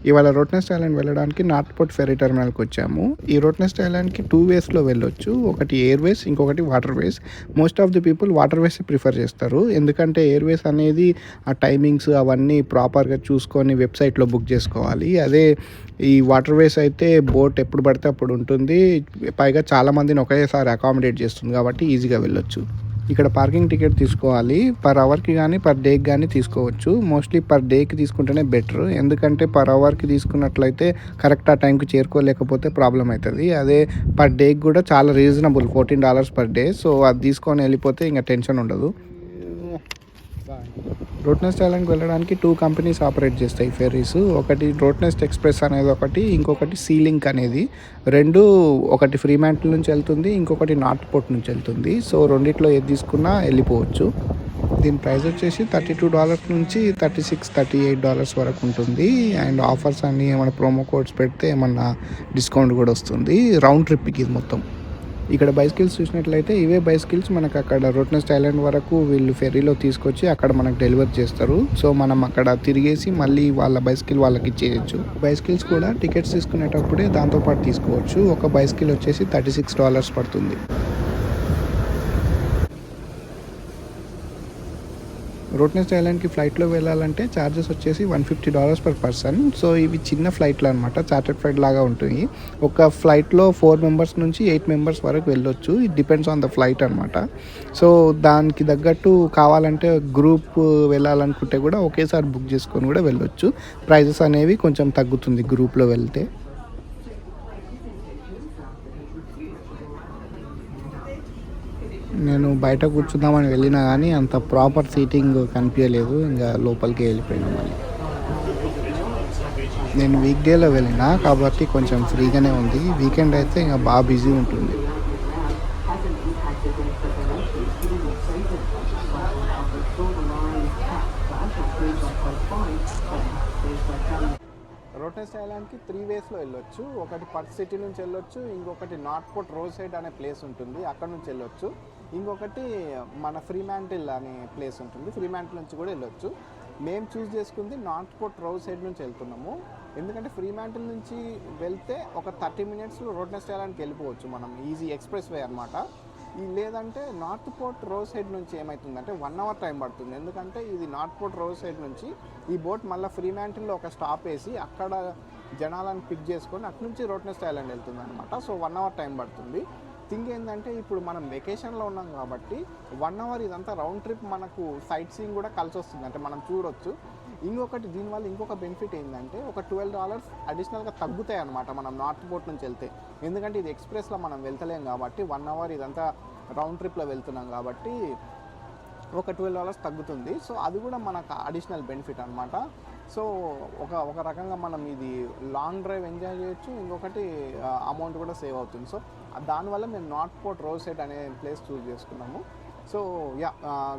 ఇవాళ రోడ్నెస్ట్ ఐలాండ్ వెళ్ళడానికి north port ferry టెర్మినల్కి వచ్చాము. ఈ రోడ్నెస్ట్ ఐలాండ్కి 2 వేస్లో వెళ్ళొచ్చు. ఒకటి ఎయిర్వేస్, ఇంకొకటి water ways. Most of the people water ways prefer చేస్తారు. ఎందుకంటే ఎయిర్వేస్ అనేది ఆ టైమింగ్స్ అవన్నీ ప్రాపర్గా చూసుకొని వెబ్సైట్లో బుక్ చేసుకోవాలి. అదే ఈ వాటర్ వేస్ అయితే బోట్ ఎప్పుడు పడితే అప్పుడు ఉంటుంది. పైగా చాలామందిని ఒకేసారి అకామిడేట్ చేస్తుంది కాబట్టి ఈజీగా వెళ్ళొచ్చు. ఇక్కడ పార్కింగ్ టికెట్ తీసుకోవాలి. పర్ అవర్కి కానీ పర్ డేకి కానీ తీసుకోవచ్చు. మోస్ట్లీ పర్ డేకి తీసుకుంటేనే బెటర్. ఎందుకంటే పర్ అవర్కి తీసుకున్నట్లయితే కరెక్ట్ ఆ టైంకి చేరుకోలేకపోతే ప్రాబ్లం అవుతుంది. అదే పర్ డేకి కూడా చాలా రీజనబుల్, $14 పర్ డే. సో అది తీసుకొని వెళ్ళిపోతే ఇంకా టెన్షన్ ఉండదు. రోడ్నెస్ట్ ఐలాండ్కి వెళ్ళడానికి 2 కంపెనీస్ ఆపరేట్ చేస్తాయి ఫెర్రీస్. ఒకటి రోడ్నెస్ట్ ఎక్స్ప్రెస్ అనేది ఒకటి, ఇంకొకటి సీ లింక్ అనేది. రెండు, ఒకటి ఫ్రీమాంటిల్ నుంచి వెళ్తుంది, ఇంకొకటి నార్త్ పోర్ట్ నుంచి వెళ్తుంది. సో రెండిట్లో ఏది తీసుకున్నా వెళ్ళిపోవచ్చు. దీని ప్రైస్ వచ్చేసి $32 నుంచి $38 వరకు ఉంటుంది. అండ్ ఆఫర్స్ అన్నీ ఏమైనా ప్రోమో కోడ్స్ పెడితే ఏమన్నా డిస్కౌంట్ కూడా వస్తుంది. రౌండ్ ట్రిప్కి ఇది మొత్తం. ఇక్కడ బైసికల్స్ చూసినట్లయితే ఇవే బైసికల్స్ మనకు అక్కడ రోడ్నెస్ట్ ఐలాండ్ వరకు వీళ్ళు ఫెర్రీలో తీసుకొచ్చి అక్కడ మనకు డెలివర్ చేస్తారు. సో మనం అక్కడ తిరిగేసి మళ్ళీ వాళ్ళ బైసికల్ వాళ్ళకి ఇచ్చేయచ్చు. బైసికల్స్ కూడా టికెట్స్ తీసుకునేటప్పుడే దాంతోపాటు తీసుకోవచ్చు. ఒక బైసికల్ వచ్చేసి $36 పడుతుంది. రోడ్నెస్ట్ ఐలాండ్కి ఫ్లైట్లో వెళ్ళాలంటే ఛార్జెస్ వచ్చేసి $150 పర్ పర్సన్. సో ఇవి చిన్న ఫ్లైట్లు అనమాట, చార్టర్డ్ ఫ్లైట్ లాగా ఉంటుంది. ఒక ఫ్లైట్లో 4 మెంబర్స్ నుంచి 8 మెంబర్స్ వరకు వెళ్ళొచ్చు. It depends on the flight అనమాట. సో దానికి తగ్గట్టు కావాలంటే గ్రూప్ వెళ్ళాలనుకుంటే కూడా ఒకేసారి బుక్ చేసుకొని కూడా వెళ్ళొచ్చు. ప్రైజెస్ అనేవి కొంచెం తగ్గుతుంది గ్రూప్లో వెళ్తే. నేను బయట కూర్చుందామని వెళ్ళినా కానీ అంత ప్రాపర్ సీటింగ్ కనిపించలేదు. ఇంకా లోపలికి వెళ్ళిపోయినా. మళ్ళీ నేను వీక్ డేలో వెళ్ళినా కాబట్టి కొంచెం ఫ్రీగానే ఉంది. వీకెండ్ అయితే ఇంకా బాగా బిజీ ఉంటుంది. రోడ్నెస్ట్ ఐలాండ్కి 3 వేస్లో వెళ్ళొచ్చు. ఒకటి పర్త్ సిటీ నుంచి వెళ్ళొచ్చు, ఇంకొకటి నార్త్ పోర్ట్ రోడ్ సైడ్ అనే ప్లేస్ ఉంటుంది, అక్కడ నుంచి వెళ్ళొచ్చు. ఇంకొకటి మన ఫ్రీమాంటిల్ అనే ప్లేస్ ఉంటుంది, ఫ్రీమాంటిల్ నుంచి కూడా వెళ్ళొచ్చు. మేము చూస్ చేసుకుంది నార్త్ పోర్ట్ రోడ్ సైడ్ నుంచి వెళ్తున్నాము. ఎందుకంటే ఫ్రీమాంటిల్ నుంచి వెళ్తే ఒక 30 మినిట్స్లో రోడ్నెస్ట్ ఐలాండ్కి వెళ్ళిపోవచ్చు మనం. ఈజీ ఎక్స్ప్రెస్ వే అనమాట. లేదంటే నార్త్ పోర్ట్ రోడ్ సైడ్ నుంచి ఏమవుతుందంటే 1 అవర్ టైం పడుతుంది. ఎందుకంటే ఇది నార్త్ పోర్ట్ రోడ్ సైడ్ నుంచి ఈ బోట్ మళ్ళీ ఫ్రీమాంటిల్లో ఒక స్టాప్ వేసి అక్కడ జనాలను పిక్ చేసుకొని అటు నుంచి రోడ్నెస్ట్ ఐలాండ్ వెళ్తుంది అనమాట. సో 1 అవర్ టైం పడుతుంది. థింగ్ ఏంటంటే ఇప్పుడు మనం వెకేషన్లో ఉన్నాం కాబట్టి 1 అవర్ ఇదంతా రౌండ్ ట్రిప్ మనకు సైట్ సీయింగ్ కూడా కలిసి వస్తుంది, అంటే మనం చూడొచ్చు. ఇంకొకటి దీనివల్ల ఇంకొక బెనిఫిట్ ఏంటంటే ఒక $12 అడిషనల్గా తగ్గుతాయి అనమాట మనం నార్త్ పోర్ట్ నుంచి వెళ్తే. ఎందుకంటే ఇది ఎక్స్ప్రెస్లో మనం వెళ్తలేం కాబట్టి 1 అవర్ ఇదంతా రౌండ్ ట్రిప్లో వెళ్తున్నాం కాబట్టి ఒక $12 తగ్గుతుంది. సో అది కూడా మనకు అడిషనల్ బెనిఫిట్ అనమాట. సో ఒక రకంగా మనం ఇది లాంగ్ డ్రైవ్ ఎంజాయ్ చేయొచ్చు, ఇంకొకటి అమౌంట్ కూడా సేవ్ అవుతుంది. సో దానివల్ల మేము నార్త్ పోర్ట్ రోడ్ సైడ్ అనే ప్లేస్ చూస్ చేసుకున్నాము. సో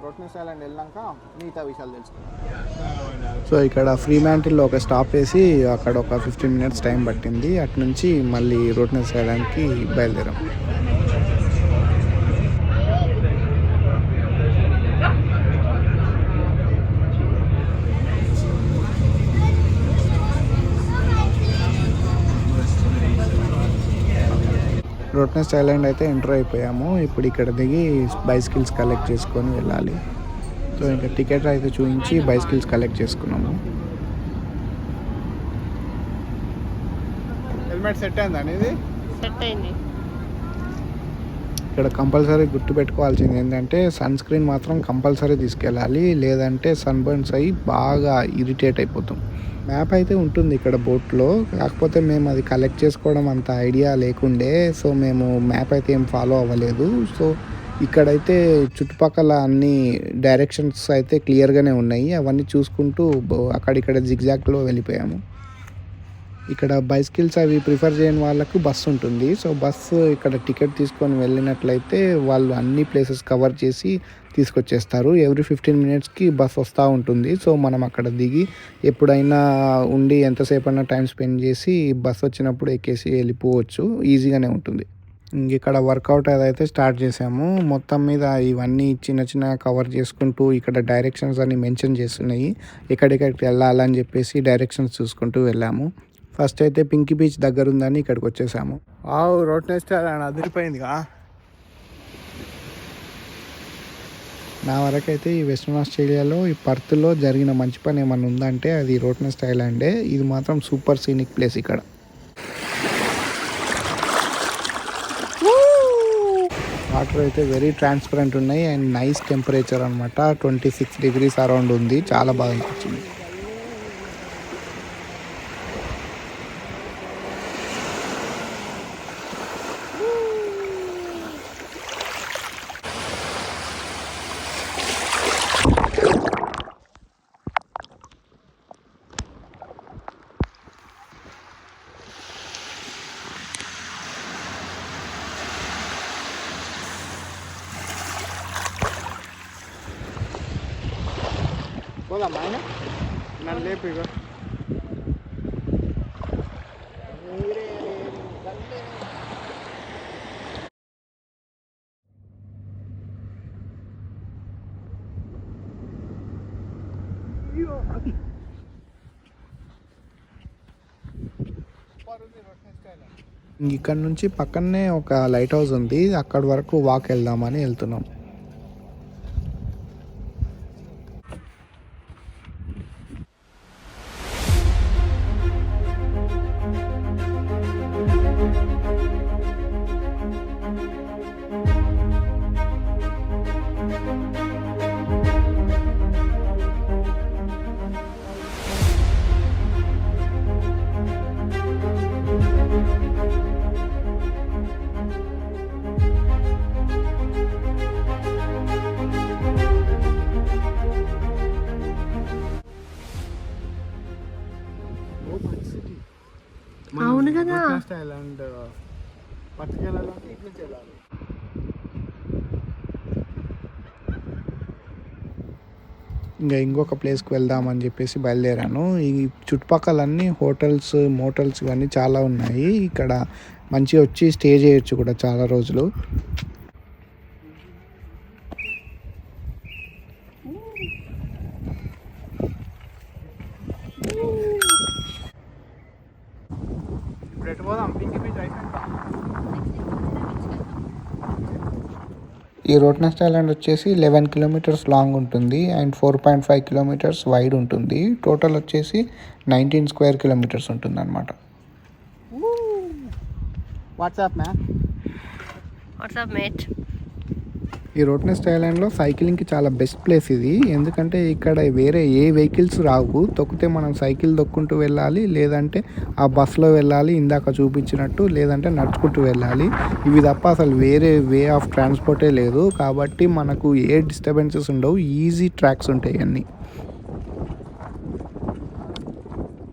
రోడ్నెస్ట్ ఐలాండ్ వెళ్ళాక మిగతా విషయాలు తెలుసుకున్నాం. సో ఇక్కడ ఫ్రీమాంటిల్లో ఒక స్టాప్ వేసి అక్కడ ఒక 15 మినిట్స్ టైం పట్టింది. అటు నుంచి మళ్ళీ రోడ్నెస్ట్ ఐలాండ్కి బయలుదేరాం. రోడ్నెస్ట్ ఐలాండ్ అయితే ఎంటర్ అయిపోయాము. ఇప్పుడు ఇక్కడ దిగి బైసికల్స్ కలెక్ట్ చేసుకొని వెళ్ళాలి. సో ఇంకా టికెట్ అయితే చూపించి బైసికల్స్ కలెక్ట్ చేసుకున్నాము. హెల్మెట్ సెట్ అయిందా అనేది? సెట్ అయింది. ఇక్కడ కంపల్సరీ గుర్తుపెట్టుకోవాల్సింది ఏంటంటే సన్ స్క్రీన్ మాత్రం కంపల్సరీ తీసుకెళ్ళాలి, లేదంటే సన్ బర్న్స్ అయ్యి బాగా ఇరిటేట్ అయిపోతాం. మ్యాప్ అయితే ఉంటుంది ఇక్కడ బోట్లో, కాకపోతే మేము అది కలెక్ట్ చేసుకోవడం అంత ఐడియా లేకుండే. సో మేము మ్యాప్ అయితే ఏం ఫాలో అవ్వలేదు. సో ఇక్కడైతే చుట్టుపక్కల అన్ని డైరెక్షన్స్ అయితే క్లియర్గానే ఉన్నాయి. అవన్నీ చూసుకుంటూ అక్కడిక్కడ జిగ్జాగ్లో వెళ్ళిపోయాము. ఇక్కడ బైసికల్స్ అవి ప్రిఫర్ చేయని వాళ్ళకు బస్సు ఉంటుంది. సో బస్సు ఇక్కడ టికెట్ తీసుకొని వెళ్ళినట్లయితే వాళ్ళు అన్ని ప్లేసెస్ కవర్ చేసి తీసుకొచ్చేస్తారు. ఎవ్రీ 15 మినిట్స్కి బస్ వస్తూ ఉంటుంది. సో మనం అక్కడ దిగి ఎప్పుడైనా ఉండి ఎంతసేపు అయినా టైం స్పెండ్ చేసి బస్ వచ్చినప్పుడు ఎక్కేసి వెళ్ళిపోవచ్చు. ఈజీగానే ఉంటుంది. ఇక్కడ వర్కౌట్ అదైతే స్టార్ట్ చేసాము. మొత్తం మీద ఇవన్నీ చిన్న చిన్న కవర్ చేసుకుంటూ ఇక్కడ డైరెక్షన్స్ అన్ని మెన్షన్ చేస్తున్నాయి. ఎక్కడెక్కడికి వెళ్ళాలని చెప్పేసి డైరెక్షన్స్ చూసుకుంటూ వెళ్ళాము. ఫస్ట్ అయితే పింకీ బీచ్ దగ్గర ఉందని ఇక్కడికి వచ్చేసాము. రోడ్ నెక్స్ట్ అని అదిరిపోయిందిగా. నా వరకైతే ఈ వెస్ట్రన్ ఆస్ట్రేలియాలో ఈ పర్త్లో జరిగిన మంచి పని ఏమన్నా ఉందంటే అది రోట్నెస్ట్ ఐలాండే. ఇది మాత్రం సూపర్ సీనిక్ ప్లేస్. ఇక్కడ వాటర్ అయితే వెరీ ట్రాన్స్పరెంట్ ఉన్నాయి అండ్ నైస్ టెంపరేచర్ అనమాట. 26 degrees అరౌండ్ ఉంది. చాలా బాగా అనిపించింది. పోదాం ఆయన నన్ను లేపు. ఇక ఇక్కడ నుంచి పక్కనే ఒక లైట్ హౌస్ ఉంది. అక్కడి వరకు వాక్ వెళ్దామని వెళ్తున్నాం. అవును కదా. ఐలాండ్ పట్టుకెళ్ళాలంటే ఇటు నుంచి వెళ్ళాలి. ఇంకా ఇంకొక ప్లేస్కి వెళ్దామని చెప్పేసి బయలుదేరాను. ఈ చుట్టుపక్కలన్నీ హోటల్స్ మోటల్స్ ఇవన్నీ చాలా ఉన్నాయి. ఇక్కడ మంచిగా వచ్చి స్టే చేయొచ్చు కూడా చాలా రోజులు. ఈ రోట్నెస్ట్ ఐలాండ్ వచ్చేసి 11 kilometers లాంగ్ ఉంటుంది అండ్ 4.5 kilometers వైడ్ ఉంటుంది. టోటల్ వచ్చేసి 19 square kilometers ఉంటుంది అనమాట. What's up mate. ఈ రోట్నెస్ట్ ఐలాండ్లో సైక్లింగ్కి చాలా బెస్ట్ ప్లేస్ ఇది. ఎందుకంటే ఇక్కడ వేరే ఏ వెహికల్స్ రావు. తొక్కితే మనం సైకిల్ దొక్కుంటూ వెళ్ళాలి, లేదంటే ఆ బస్సులో వెళ్ళాలి ఇందాక చూపించినట్టు, లేదంటే నడుచుకుంటూ వెళ్ళాలి. ఇవి తప్ప అసలు వేరే వే ఆఫ్ ట్రాన్స్పోర్టే లేదు. కాబట్టి మనకు ఏ డిస్టర్బెన్సెస్ ఉండవు. ఈజీ ట్రాక్స్ ఉంటాయి అన్నీ.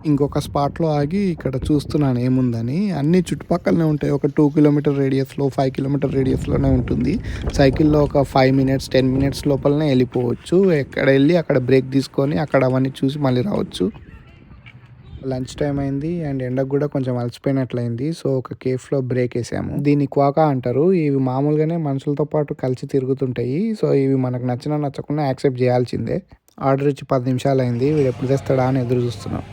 ఇంకొక స్పాట్లో ఆగి ఇక్కడ చూస్తున్నాను ఏముందని. అన్ని చుట్టుపక్కలనే ఉంటాయి. ఒక 2 kilometer రేడియస్లో 5 kilometer రేడియస్లోనే ఉంటుంది. సైకిల్లో ఒక 5 minutes 10 minutes లోపలనే వెళ్ళిపోవచ్చు. ఎక్కడ వెళ్ళి అక్కడ బ్రేక్ తీసుకొని అక్కడ అవన్నీ చూసి మళ్ళీ రావచ్చు. లంచ్ టైం అయింది అండ్ ఎండకు కూడా కొంచెం అలసిపోయినట్లయింది. సో ఒక కేఫ్లో బ్రేక్ వేసాము. దీన్ని క్వాకా అంటారు. ఇవి మామూలుగానే మనుషులతో పాటు కలిసి తిరుగుతుంటాయి. సో ఇవి మనకు నచ్చినా నచ్చకుండా యాక్సెప్ట్ చేయాల్సిందే. ఆర్డర్ ఇచ్చి 10 నిమిషాలు అయింది. వీడు ఎప్పుడు తెస్తాడా అని ఎదురు చూస్తున్నాం.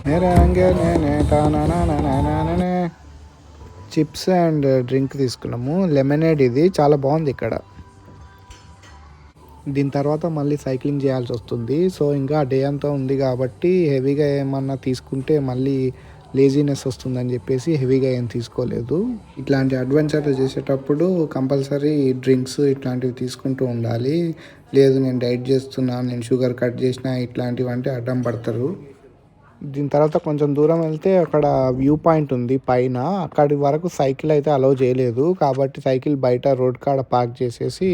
చిప్స్ అండ్ డ్రింక్ తీసుకున్నాము. లెమనేడ్ ఇది చాలా బాగుంది ఇక్కడ. దీని తర్వాత మళ్ళీ సైక్లింగ్ చేయాల్సి వస్తుంది. సో ఇంకా డే అంతా ఉంది కాబట్టి హెవీగా ఏమన్నా తీసుకుంటే మళ్ళీ లేజీనెస్ వస్తుందని చెప్పేసి హెవీగా ఏం తీసుకోలేదు. ఇట్లాంటి అడ్వెంచర్లు చేసేటప్పుడు కంపల్సరీ డ్రింక్స్ ఇట్లాంటివి తీసుకుంటూ ఉండాలి. లేదు నేను డైట్ చేస్తున్నా, నేను షుగర్ కట్ చేసినా ఇట్లాంటివి అంటే అడ్డం పడతారు. దీని తర్వాత కొంచెం దూరం వెళ్తే అక్కడ వ్యూ పాయింట్ ఉంది పైన. అక్కడి వరకు సైకిల్ అయితే అలౌ చేయలేదు. కాబట్టి సైకిల్ బయట రోడ్ కాడ పార్క్ చేసేసి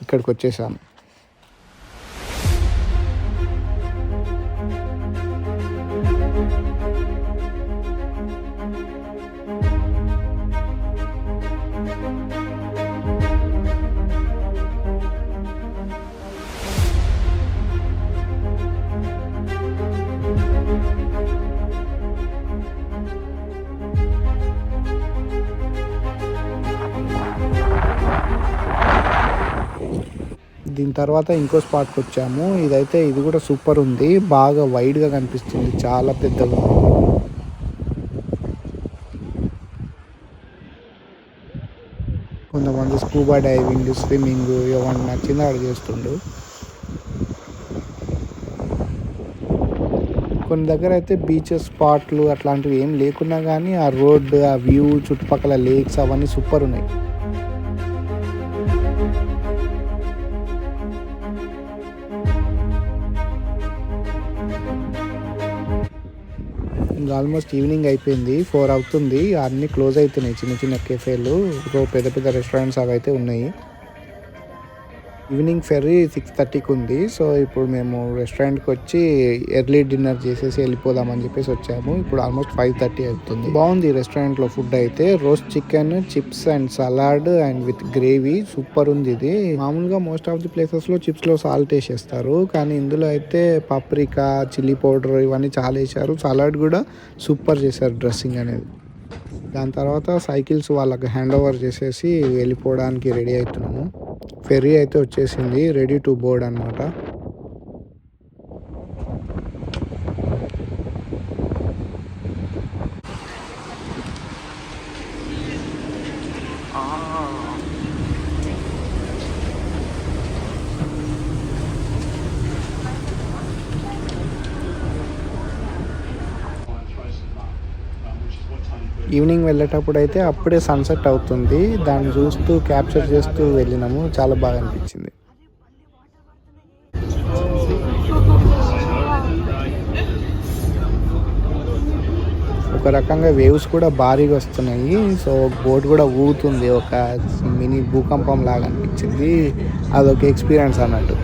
ఇక్కడికి వచ్చేసాను. దీని తర్వాత ఇంకో స్పాట్కి వచ్చాము. ఇది కూడా సూపర్ ఉంది, బాగా వైడ్గా కనిపిస్తుంది, చాలా పెద్దగా ఉంది. కొంతమంది స్కూబా డైవింగ్, స్విమ్మింగ్ ఏమన్నా నచ్చిందో అక్కడ చేస్తుండు. కొన్ని దగ్గర అయితే బీచెస్ స్పాట్లు అట్లాంటివి ఏం లేకున్నా కానీ ఆ రోడ్, ఆ వ్యూ, చుట్టుపక్కల లేక్స్ అవన్నీ సూపర్ ఉన్నాయి. ఇంకా ఆల్మోస్ట్ ఈవినింగ్ అయిపోయింది, 4 అవుతుంది. అన్నీ క్లోజ్ అవుతున్నాయి, చిన్న చిన్న కెఫేలు, పెద్ద పెద్ద రెస్టారెంట్స్ అవి అయితే ఉన్నాయి. ఈవినింగ్ ఫెర్రీ 6:30కి ఉంది. సో ఇప్పుడు మేము రెస్టారెంట్కి వచ్చి ఎర్లీ డిన్నర్ చేసేసి వెళ్ళిపోదామని చెప్పేసి వచ్చాము. ఇప్పుడు ఆల్మోస్ట్ 5:30 అవుతుంది. బాగుంది రెస్టారెంట్లో ఫుడ్ అయితే, roast chicken, chips and salad and with gravy super ఉంది. ఇది మామూలుగా మోస్ట్ ఆఫ్ ది ప్లేసెస్లో చిప్స్లో సాల్ట్ వేసేస్తారు, కానీ ఇందులో అయితే పాప్రికా, చిల్లీ పౌడర్ ఇవన్నీ చాలా వేసారు. సలాడ్ కూడా సూపర్ చేశారు, డ్రెస్సింగ్ అనేది. దాని తర్వాత సైకిల్స్ వాళ్ళకి హ్యాండ్ ఓవర్ చేసేసి వెళ్ళిపోవడానికి రెడీ అవుతున్నాము. ఫెర్రీ అయితే వచ్చేసింది, రెడీ టు బోర్డ్ అనమాట. ఈవినింగ్ వెళ్ళేటప్పుడు అయితే అప్పుడే సన్సెట్ అవుతుంది, దాన్ని చూస్తూ క్యాప్చర్ చేస్తూ వెళ్ళినాము, చాలా బాగా అనిపించింది. ఒక రకంగా వేవ్స్ కూడా భారీగా వస్తున్నాయి. సో బోట్ కూడా ఊగుతుంది, ఒక మినీ భూకంపం లాగా అనిపించింది. అదొక ఎక్స్పీరియన్స్ అన్నట్టు.